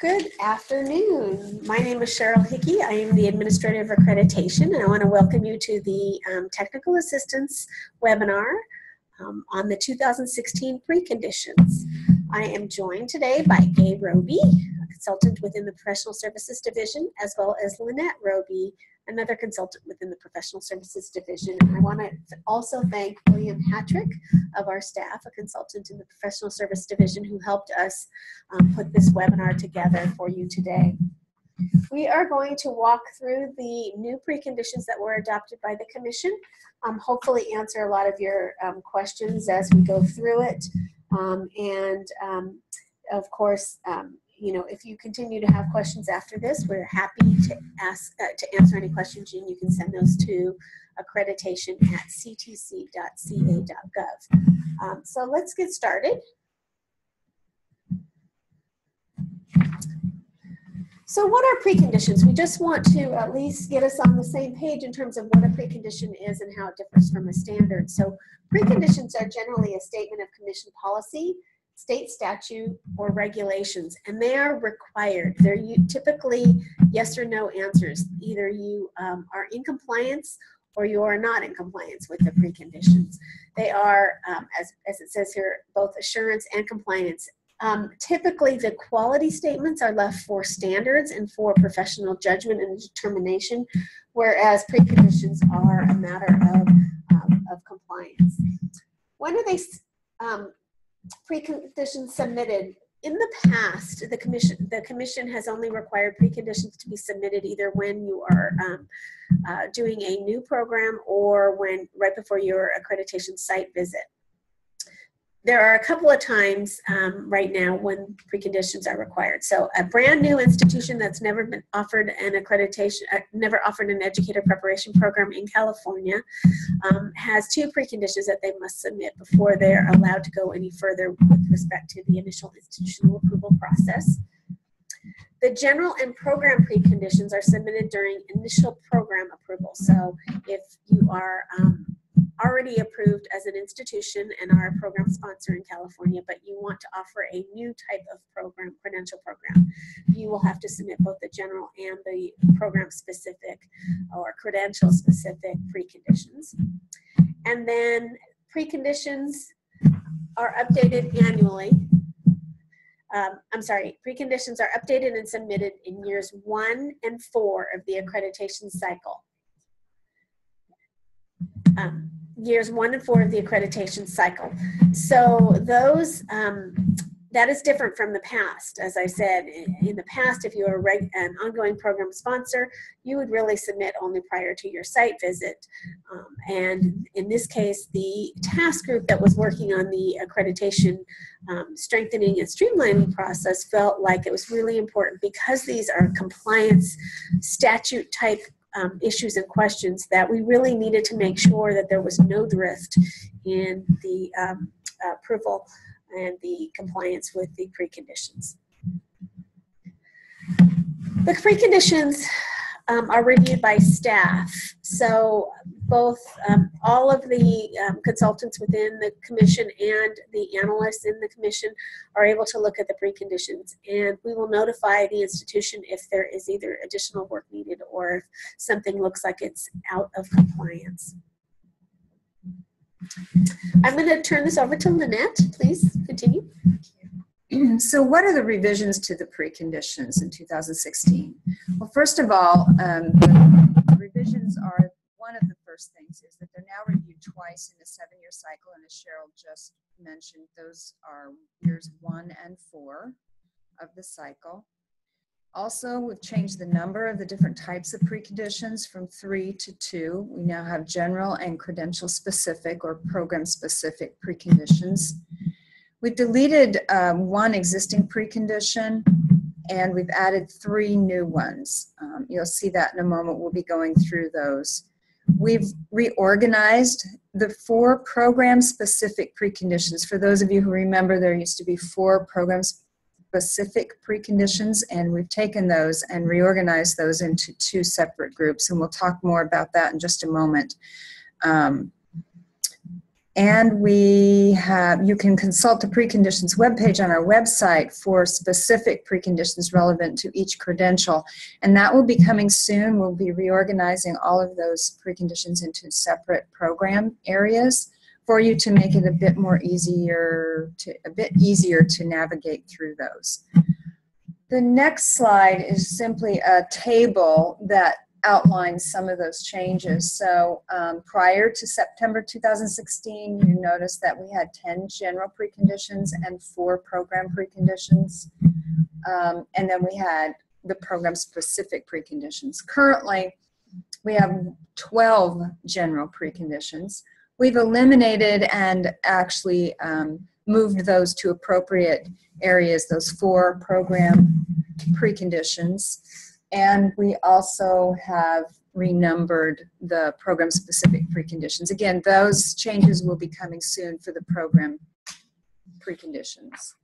Good afternoon. My name is Cheryl Hickey. I am the Administrator of Accreditation, and I want to welcome you to the Technical Assistance webinar on the 2016 Preconditions. I am joined today by Gay Roby, a consultant within the Professional Services Division, as well as Lynette Roby, another consultant within the Professional Services Division. And I want to also thank William Hattrick of our staff, a consultant in the Professional Service Division, who helped us put this webinar together for you today. We are going to walk through the new preconditions that were adopted by the Commission, hopefully answer a lot of your questions as we go through it. Of course, you know, if you continue to have questions after this, we're happy to answer any questions, and you can send those to accreditation@ctc.ca.gov. So let's get started. So what are preconditions? We just want to at least get us on the same page in terms of what a precondition is and how it differs from a standard. So preconditions are generally a statement of Commission policy, state statute, or regulations, and they are required. They're typically yes or no answers. Either you are in compliance or you are not in compliance with the preconditions. They are, as it says here, both assurance and compliance. Typically, the quality statements are left for standards and for professional judgment and determination, whereas preconditions are a matter of compliance. When are they preconditions submitted? In the past, the commission has only required preconditions to be submitted either when you are doing a new program or when right before your accreditation site visit. There are a couple of times right now when preconditions are required. So a brand new institution that's never been offered an accreditation, never offered an educator preparation program in California has two preconditions that they must submit before they're allowed to go any further with respect to the initial institutional approval process. The general and program preconditions are submitted during initial program approval. So if you are already approved as an institution and are a program sponsor in California, but you want to offer a new type of program, credential program, you will have to submit both the general and the program specific or credential specific preconditions. And then preconditions are updated annually. Preconditions are updated and submitted in years 1 and 4 of the accreditation cycle. Years 1 and 4 of the accreditation cycle. So those, that is different from the past. As I said, in the past, if you are an ongoing program sponsor, you would really submit only prior to your site visit. And in this case, the task group that was working on the accreditation strengthening and streamlining process felt like it was really important, because these are compliance statute type issues and questions, that we really needed to make sure that there was no drift in the approval and the compliance with the preconditions. The preconditions are reviewed by staff. So both all of the consultants within the commission and the analysts in the commission are able to look at the preconditions, and we will notify the institution if there is either additional work needed or if something looks like it's out of compliance. I'm going to turn this over to Lynette. Please continue. So what are the revisions to the preconditions in 2016? Well, first of all, the revisions are, one of the first things is that they're now reviewed twice in a 7-year cycle, and as Cheryl just mentioned, those are years 1 and 4 of the cycle. Also, we've changed the number of the different types of preconditions from 3 to 2. We now have general and credential specific or program specific preconditions. We've deleted one existing precondition, and we've added 3 new ones. You'll see that in a moment. We'll be going through those. We've reorganized the 4 program-specific preconditions. For those of you who remember, there used to be 4 program-specific preconditions, and we've taken those and reorganized those into 2 separate groups, and we'll talk more about that in just a moment. And you can consult the preconditions webpage on our website for specific preconditions relevant to each credential. And that will be coming soon. We'll be reorganizing all of those preconditions into separate program areas for you to make it a bit easier to navigate through those. The next slide is simply a table that outlines some of those changes. So prior to September 2016, you notice that we had 10 general preconditions and 4 program preconditions. And then we had the program-specific preconditions. Currently, we have 12 general preconditions. We've eliminated and actually moved those to appropriate areas, those 4 program preconditions. And we also have renumbered the program-specific preconditions. Again, those changes will be coming soon for the program preconditions.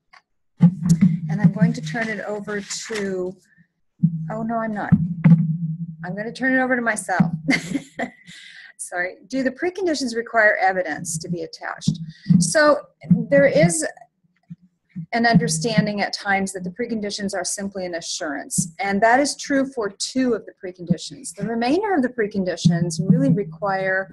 And I'm going to turn it over to, oh no, I'm not. I'm going to turn it over to myself. Sorry. Do the preconditions require evidence to be attached? So there is an understanding at times that the preconditions are simply an assurance, and that is true for 2 of the preconditions. The remainder of the preconditions really require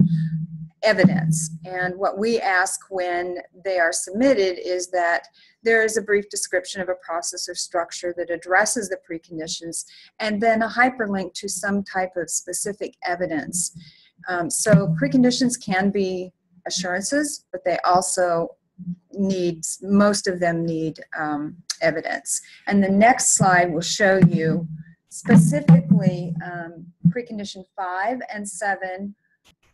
evidence, and what we ask when they are submitted is that there is a brief description of a process or structure that addresses the preconditions, and then a hyperlink to some type of specific evidence. So preconditions can be assurances, but they also most of them need evidence. And the next slide will show you specifically precondition 5 and 7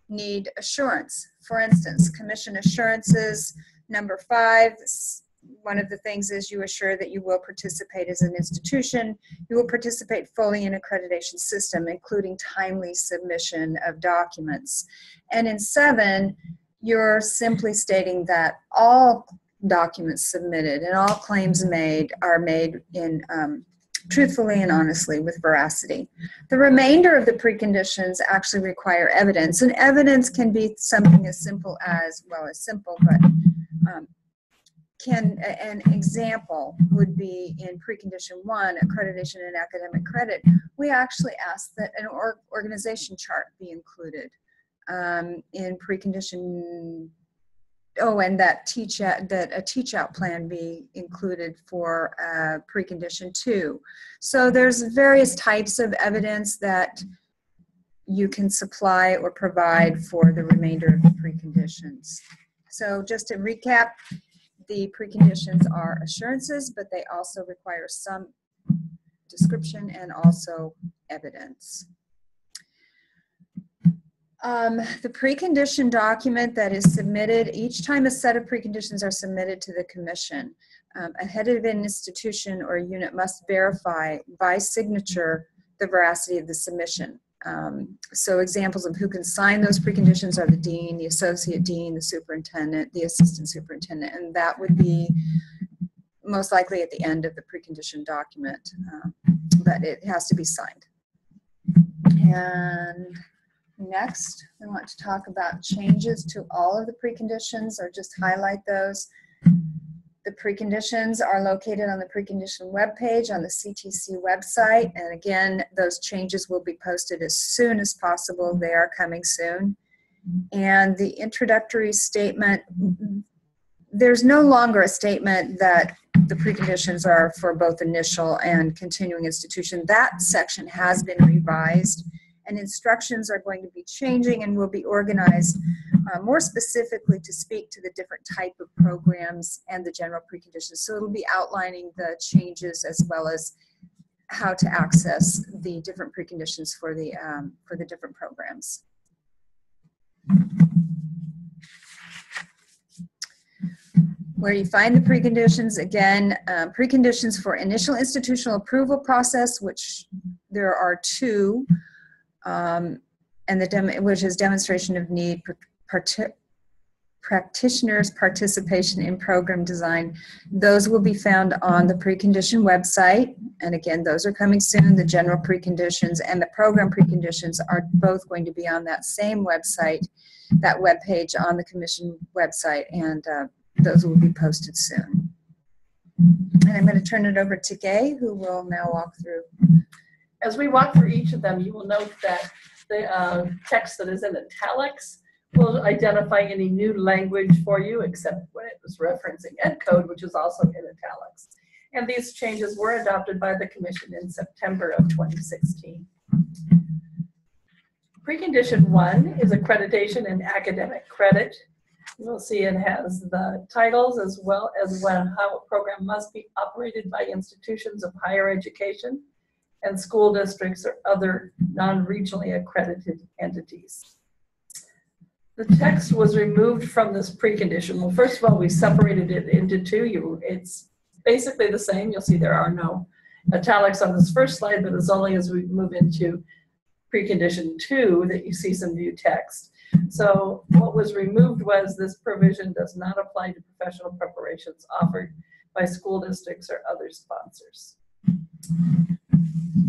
need assurance. For instance, commission assurances, number 5, one of the things is you assure that you will participate as an institution. You will participate fully in accreditation system, including timely submission of documents. And in 7, you're simply stating that all documents submitted and all claims made are made in truthfully and honestly with veracity. The remainder of the preconditions actually require evidence, and evidence can be something as simple as, well, as simple, but an example would be in precondition 1, accreditation and academic credit. We actually ask that an organization chart be included. In precondition, and that a teach out plan be included for precondition 2. So there's various types of evidence that you can supply or provide for the remainder of the preconditions. So just to recap, the preconditions are assurances, but they also require some description and also evidence. The precondition document that is submitted, each time a set of preconditions are submitted to the commission, a head of an institution or a unit must verify by signature the veracity of the submission. So examples of who can sign those preconditions are the dean, the associate dean, the superintendent, the assistant superintendent, and that would be most likely at the end of the precondition document, but it has to be signed. And next, we want to talk about changes to all of the preconditions, or just highlight those. The preconditions are located on the precondition webpage on the CTC website, and again, those changes will be posted as soon as possible. They are coming soon. And the introductory statement, there's no longer a statement that the preconditions are for both initial and continuing institution. That section has been revised, and instructions are going to be changing and will be organized more specifically to speak to the different type of programs and the general preconditions. So it'll be outlining the changes as well as how to access the different preconditions for the different programs. Where you find the preconditions, again, preconditions for initial institutional approval process, which there are 2, and which is demonstration of need, practitioners' participation in program design. Those will be found on the precondition website, And again, those are coming soon. The general preconditions and the program preconditions are both going to be on that same website, that webpage on the Commission website, and those will be posted soon. And I'm going to turn it over to Gay, who will now walk through. As we walk through each of them, you will note that the text that is in italics will identify any new language for you, except when it was referencing EdCode, which is also in italics. And these changes were adopted by the Commission in September of 2016. Precondition 1 is accreditation and academic credit. You will see it has the titles as well as how a program must be operated by institutions of higher education and school districts or other non-regionally accredited entities. The text was removed from this precondition. Well, first of all, we separated it into two. It's basically the same. You'll see there are no italics on this first slide, but it's only as we move into precondition 2 that you see some new text. So what was removed was this provision does not apply to professional preparations offered by school districts or other sponsors.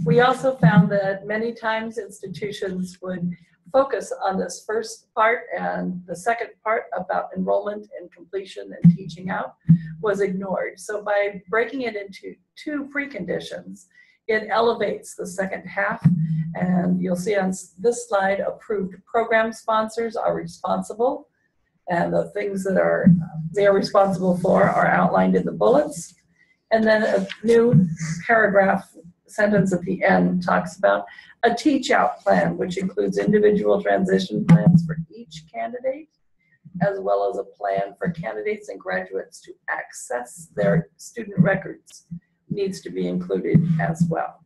We also found that many times institutions would focus on this first part, and the second part about enrollment and completion and teaching out was ignored. So by breaking it into two preconditions, it elevates the second half, and you'll see on this slide, approved program sponsors are responsible, and the things that they're responsible for are outlined in the bullets. And then a new paragraph sentence at the end talks about a teach out plan, which includes individual transition plans for each candidate, as well as a plan for candidates and graduates to access their student records needs to be included as well.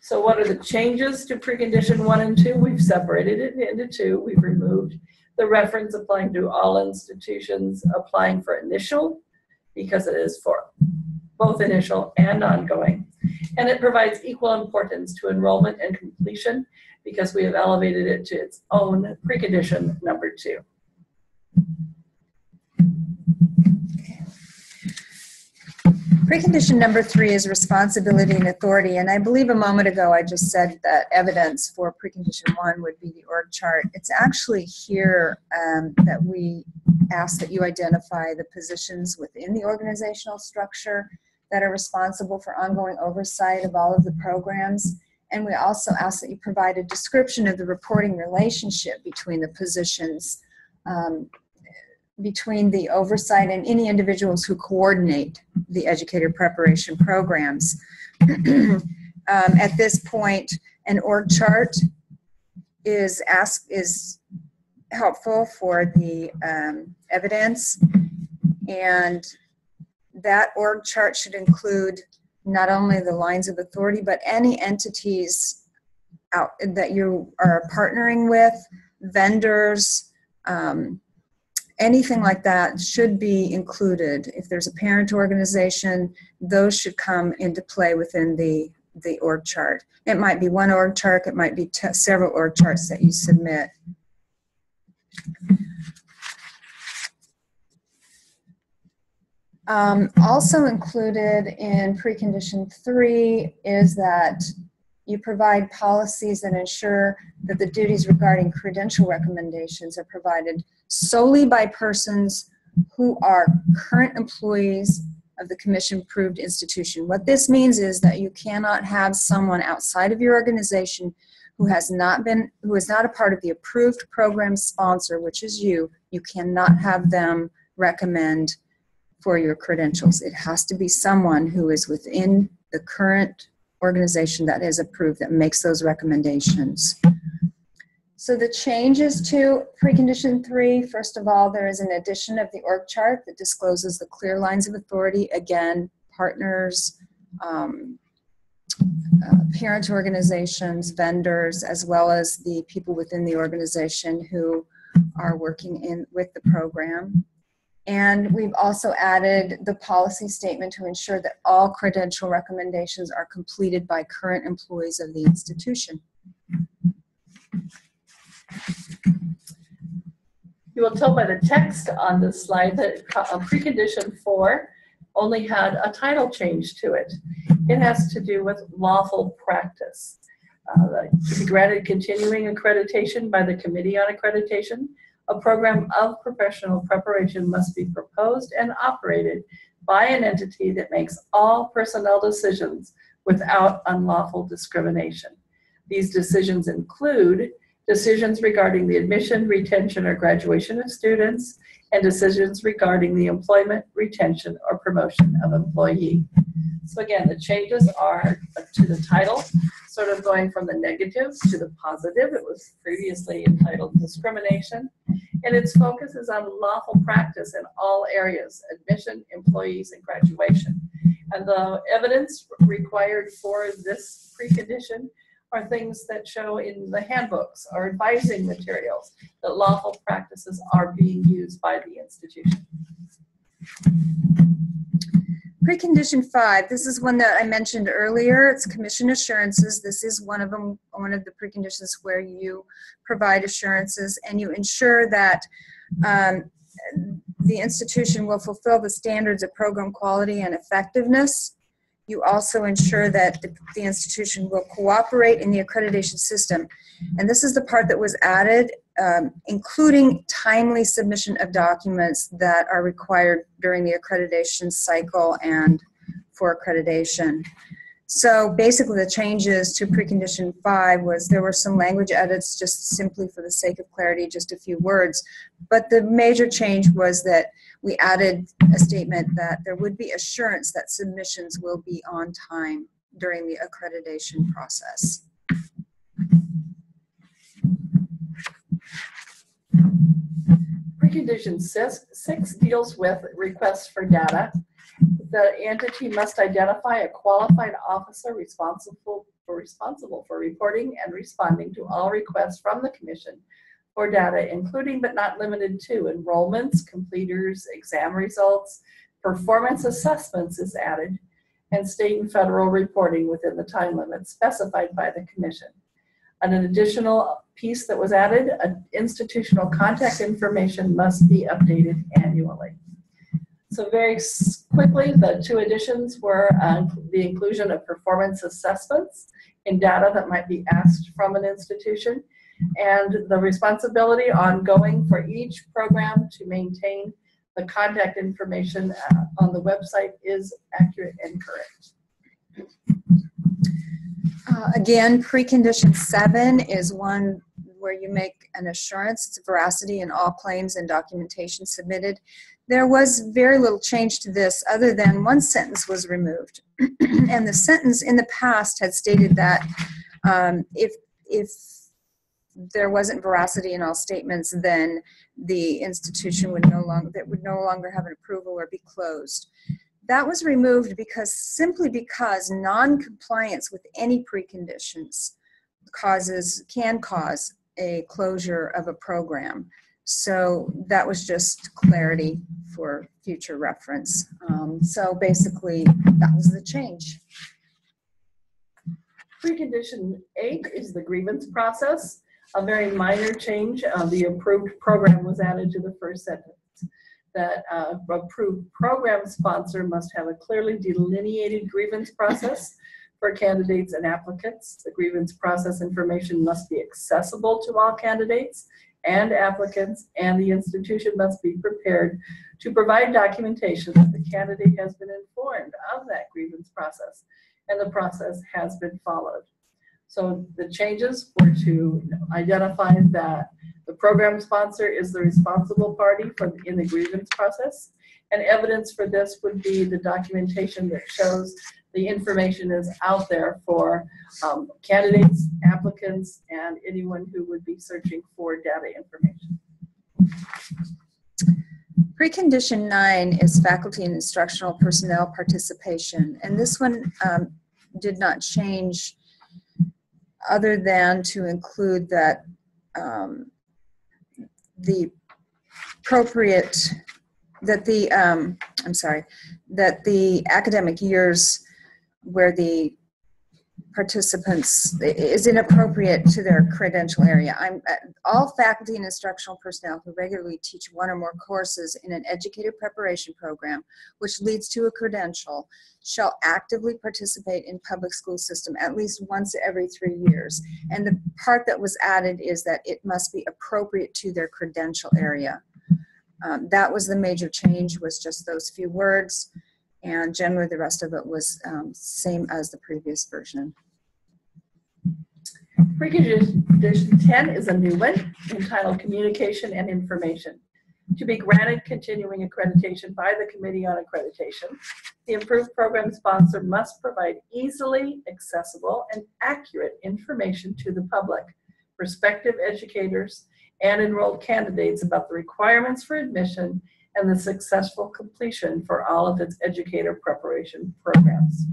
So what are the changes to precondition 1 and 2? We've separated it into two. We've removed the reference applying to all institutions applying for initial, because it is for both initial and ongoing. And it provides equal importance to enrollment and completion because we have elevated it to its own precondition number 2. Precondition number 3 is responsibility and authority. And I believe a moment ago I just said that evidence for precondition 1 would be the org chart. It's actually here that we ask that you identify the positions within the organizational structure that are responsible for ongoing oversight of all of the programs. And we also ask that you provide a description of the reporting relationship between the positions, between the oversight and any individuals who coordinate the educator preparation programs. At this point, an org chart is helpful for the evidence, and that org chart should include not only the lines of authority, but any entities that you are partnering with, vendors, anything like that should be included. If there's a parent organization, those should come into play within the org chart. It might be one org chart, it might be several org charts that you submit. Also included in precondition 3 is that you provide policies that ensure that the duties regarding credential recommendations are provided solely by persons who are current employees of the commission-approved institution. What this means is that you cannot have someone outside of your organization who is not a part of the approved program sponsor, which is you cannot have them recommend for your credentials. It has to be someone who is within the current organization that is approved that makes those recommendations. So the changes to precondition 3, first of all, there is an addition of the org chart that discloses the clear lines of authority. Again, partners, parent organizations, vendors, as well as the people within the organization who are working with the program. And we've also added the policy statement to ensure that all credential recommendations are completed by current employees of the institution. You will tell by the text on this slide that precondition 4 only had a title change to it. It has to do with lawful practice. To be granted continuing accreditation by the Committee on Accreditation, a program of professional preparation must be proposed and operated by an entity that makes all personnel decisions without unlawful discrimination. These decisions include decisions regarding the admission, retention, or graduation of students, and decisions regarding the employment, retention, or promotion of employee. So again, the changes are to the title, sort of going from the negative to the positive. It was previously entitled discrimination, and its focus is on lawful practice in all areas: admission, employees, and graduation. And the evidence required for this precondition are things that show in the handbooks or advising materials that lawful practices are being used by the institution. Precondition 5, this is one that I mentioned earlier. It's commission assurances. This is one of them, one of the preconditions where you provide assurances and you ensure that the institution will fulfill the standards of program quality and effectiveness. You also ensure that the institution will cooperate in the accreditation system. And this is the part that was added, including timely submission of documents that are required during the accreditation cycle and for accreditation. So basically the changes to precondition 5 was there were some language edits just simply for the sake of clarity, just a few words. But the major change was that we added a statement that there would be assurance that submissions will be on time during the accreditation process. Precondition 6 deals with requests for data. The entity must identify a qualified officer responsible for reporting and responding to all requests from the Commission for data, including but not limited to enrollments, completers, exam results, performance assessments is added, and state and federal reporting within the time limits specified by the Commission. And an additional piece that was added, institutional contact information must be updated annually. So very quickly, the two additions were the inclusion of performance assessments in data that might be asked from an institution, and the responsibility ongoing for each program to maintain the contact information on the website is accurate and correct. Again, precondition 7 is one where you make an assurance to veracity in all claims and documentation submitted. There was very little change to this other than one sentence was removed. And the sentence in the past had stated that if there wasn't veracity in all statements, then the institution would no longer have an approval or be closed. That was removed simply because non-compliance with any preconditions can cause a closure of a program. So that was just clarity for future reference. So basically, that was the change. Precondition 8 is the grievance process. A very minor change. The approved program was added to the first sentence. That approved program sponsor must have a clearly delineated grievance process for candidates and applicants. The grievance process information must be accessible to all candidates and applicants, and the institution must be prepared to provide documentation that the candidate has been informed of that grievance process and the process has been followed. So the changes were to identify that the program sponsor is the responsible party in the grievance process, and evidence for this would be the documentation that shows the information is out there for candidates, applicants, and anyone who would be searching for data information. Precondition 9 is faculty and instructional personnel participation, and this one did not change other than to include that that the academic years where the participants is inappropriate to their credential area. All faculty and instructional personnel who regularly teach one or more courses in an educator preparation program, which leads to a credential, shall actively participate in public school system at least once every 3 years. And the part that was added is that it must be appropriate to their credential area. That was the major change, was just those few words. And generally the rest of it was same as the previous version. Precondition 10 is a new one entitled Communication and Information. To be granted continuing accreditation by the Committee on Accreditation, the approved program sponsor must provide easily accessible and accurate information to the public, prospective educators, and enrolled candidates about the requirements for admission and the successful completion for all of its educator preparation programs.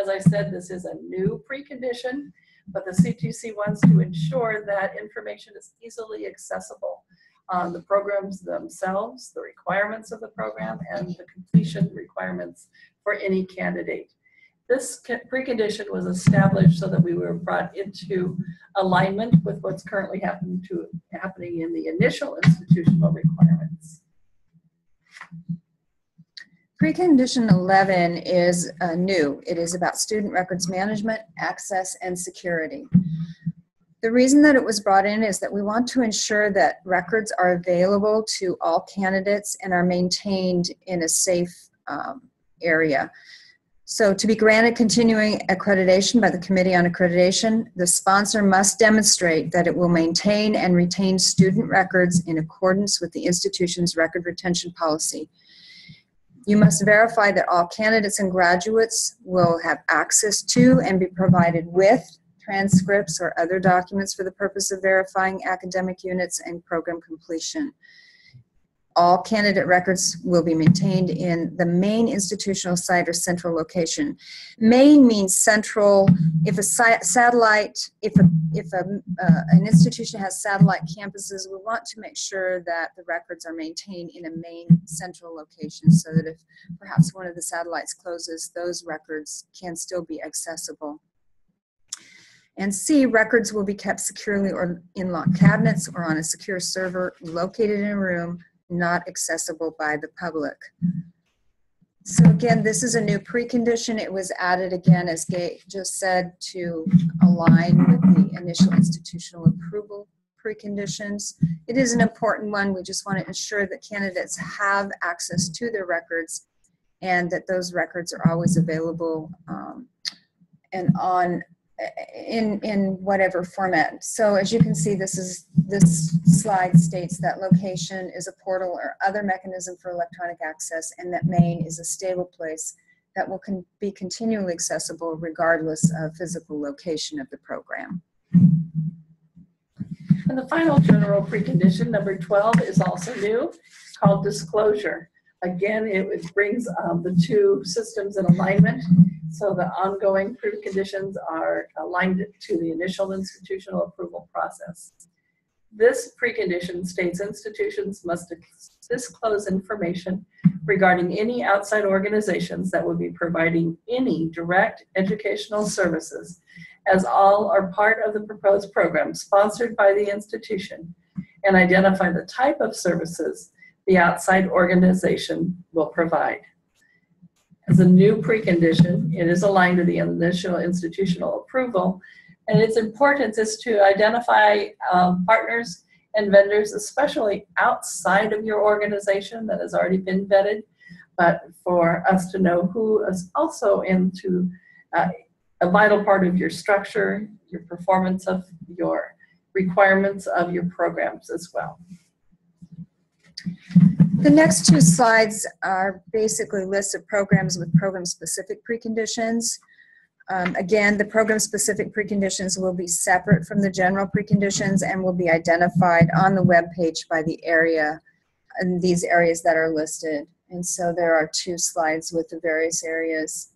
As I said, this is a new precondition, but the CTC wants to ensure that information is easily accessible on the programs themselves, the requirements of the program, and the completion requirements for any candidate. This precondition was established so that we were brought into alignment with what's currently happening in the initial institutional requirements. Precondition 11 is new. It is about student records management, access, and security. The reason that it was brought in is that we want to ensure that records are available to all candidates and are maintained in a safe area. So to be granted continuing accreditation by the Committee on Accreditation, the sponsor must demonstrate that it will maintain and retain student records in accordance with the institution's record retention policy. You must verify that all candidates and graduates will have access to and be provided with transcripts or other documents for the purpose of verifying academic units and program completion. All candidate records will be maintained in the main institutional site or central location. Main means central. If an institution has satellite campuses, we want to make sure that the records are maintained in a main central location so that if perhaps one of the satellites closes, those records can still be accessible. And C, records will be kept securely or in locked cabinets or on a secure server located in a room not accessible by the public. So again, this is a new precondition. It was added again, as Gay just said, to align with the initial institutional approval preconditions. It is an important one. We just want to ensure that candidates have access to their records and that those records are always available and on in whatever format. So as you can see, this slide states that location is a portal or other mechanism for electronic access, and that main is a stable place that will be continually accessible regardless of physical location of the program. And the final general precondition, number 12, is also new, called disclosure. Again, it brings the two systems in alignment, so the ongoing preconditions are aligned to the initial institutional approval process. This precondition states institutions must disclose information regarding any outside organizations that will be providing any direct educational services, as all are part of the proposed program sponsored by the institution, and identify the type of services the outside organization will provide. As a new precondition, it is aligned to the initial institutional approval, and its importance is to identify partners and vendors, especially outside of your organization that has already been vetted, but for us to know who is also into a vital part of your structure, your performance of your requirements of your programs as well. The next two slides are basically lists of programs with program-specific preconditions. Again, the program-specific preconditions will be separate from the general preconditions and will be identified on the web page by the area and these areas that are listed. And so there are two slides with the various areas,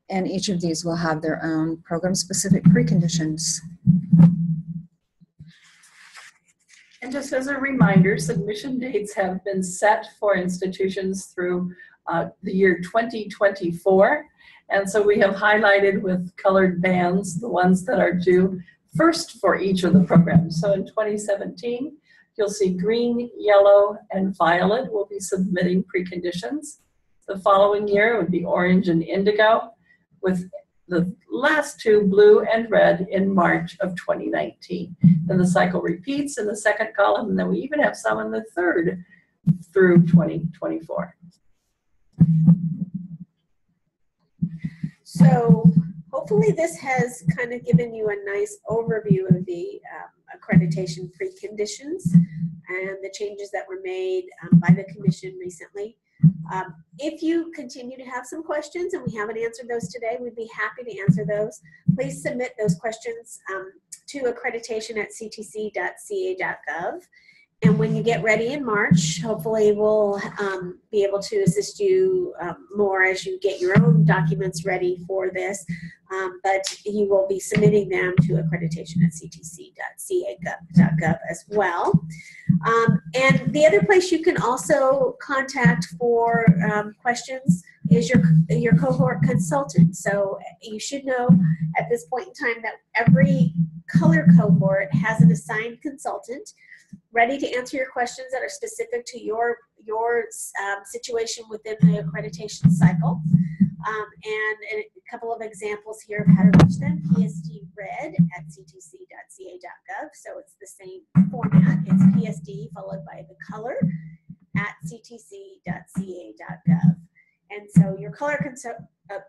and each of these will have their own program-specific preconditions. And just as a reminder, submission dates have been set for institutions through the year 2024. And so we have highlighted with colored bands the ones that are due first for each of the programs. So in 2017, you'll see green, yellow, and violet will be submitting preconditions. The following year would be orange and indigo, with the last two, blue and red, in March of 2019. Then the cycle repeats in the second column, and then we even have some in the third through 2024. So hopefully this has kind of given you a nice overview of the accreditation preconditions and the changes that were made by the Commission recently. If you continue to have some questions and we haven't answered those today, we'd be happy to answer those. Please submit those questions to accreditation@ctc.ca.gov. And when you get ready in March, hopefully we'll be able to assist you more as you get your own documents ready for this. But you will be submitting them to accreditation@ctc.ca.gov as well. And the other place you can also contact for questions is your cohort consultant. So you should know at this point in time that every color cohort has an assigned consultant ready to answer your questions that are specific to your situation within the accreditation cycle. And a couple of examples here of how to reach them. PSD Red at ctc.ca.gov. So it's the same format. It's PSD followed by the color at ctc.ca.gov. And so your color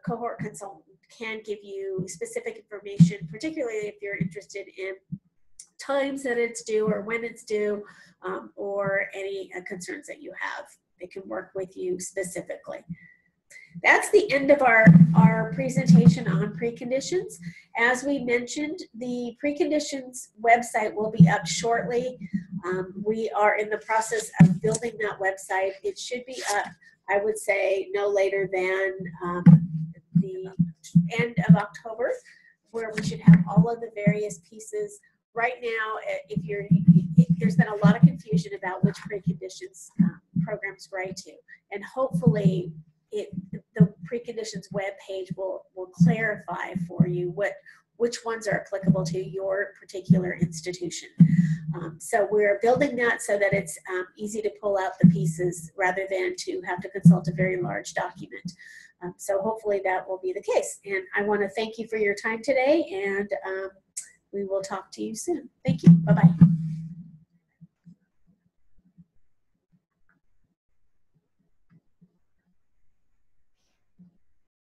cohort consultant can give you specific information, particularly if you're interested in times that it's due or when it's due, or any concerns that you have. They can work with you specifically. That's the end of our presentation on preconditions. As we mentioned, the preconditions website will be up shortly. We are in the process of building that website. It should be up, I would say, no later than the end of October, where we should have all of the various pieces. Right now, there's been a lot of confusion about which preconditions programs write to, and hopefully the preconditions web page will clarify for you which ones are applicable to your particular institution. So we're building that so that it's easy to pull out the pieces rather than to have to consult a very large document. So hopefully that will be the case. And I want to thank you for your time today, and we will talk to you soon. Thank you. Bye-bye.